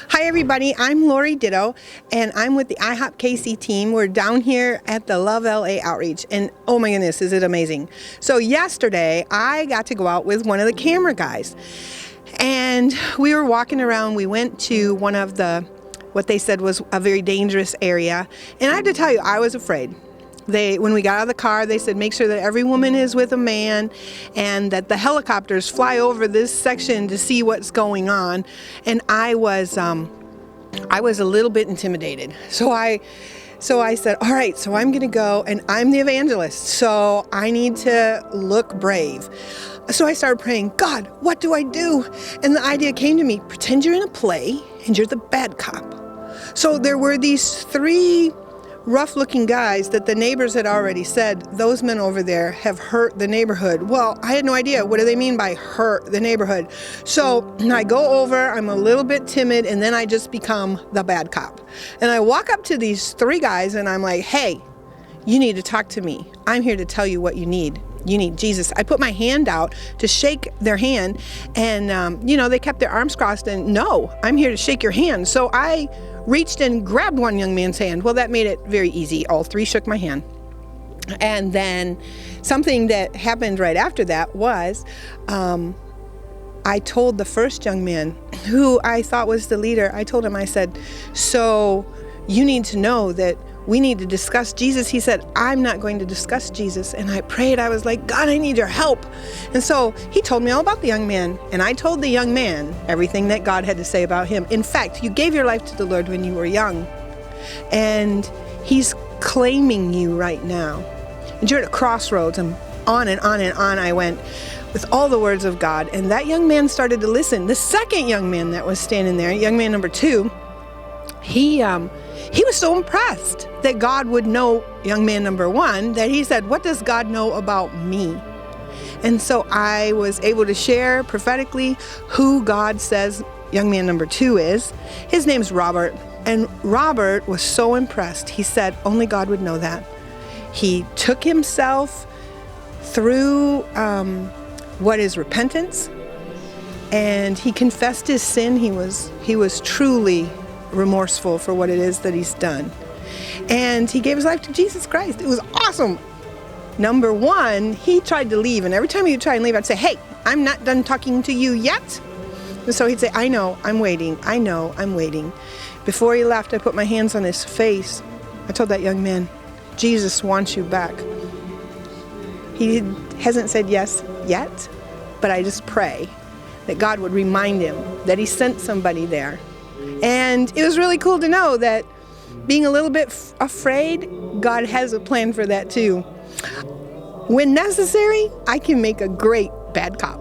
Hi everybody, I'm Laurie Ditto and I'm with the IHOP KC team. We're down here at the Love LA Outreach and oh my goodness, is it amazing. So yesterday I got to go out with one of the camera guys and we were walking around. We went to one of what they said was a very dangerous area, and I have to tell you, I was afraid. When we got out of the car, they said make sure that every woman is with a man and that the helicopters fly over this section to see what's going on. And I was a little bit intimidated. So I said, all right, so I'm gonna go and I'm the evangelist, so I need to look brave. So I started praying, God, what do I do? And the idea came to me, pretend you're in a play and you're the bad cop. So there were these three rough-looking guys that the neighbors had already said, those men over there have hurt the neighborhood. Well, I had no idea. What do they mean by hurt the neighborhood? So I go over, I'm a little bit timid, and then I just become the bad cop. And I walk up to these three guys and I'm like, hey, you need to talk to me. I'm here to tell you what you need. You need Jesus. I put my hand out to shake their hand and, they kept their arms crossed and no, I'm here to shake your hand. So I reached and grabbed one young man's hand. Well, that made it very easy. All three shook my hand. And then something that happened right after that was I told the first young man, who I thought was the leader, I told him, I said, so you need to know that we need to discuss Jesus. He said, I'm not going to discuss Jesus. And I prayed. I was like, God, I need your help. And so he told me all about the young man. And I told the young man everything that God had to say about him. In fact, you gave your life to the Lord when you were young. And he's claiming you right now. And you're at a crossroads. And on and on and on I went with all the words of God. And that young man started to listen. The second young man that was standing there, young man number 2, he was so impressed that God would know young man number 1 that he said, what does God know about me? And so I was able to share prophetically who God says young man number 2 is. His name's Robert. And Robert was so impressed. He said, only God would know that. He took himself through what is repentance, and he confessed his sin. He was truly remorseful for what it is that he's done. And he gave his life to Jesus Christ. It was awesome. Number 1, he tried to leave, and every time he would try and leave, I'd say, hey, I'm not done talking to you yet. And so he'd say, I know, I'm waiting. I know, I'm waiting. Before he left, I put my hands on his face. I told that young man, Jesus wants you back. He hasn't said yes yet, but I just pray that God would remind him that he sent somebody there. And it was really cool to know that being a little bit afraid, God has a plan for that too. When necessary, I can make a great bad cop.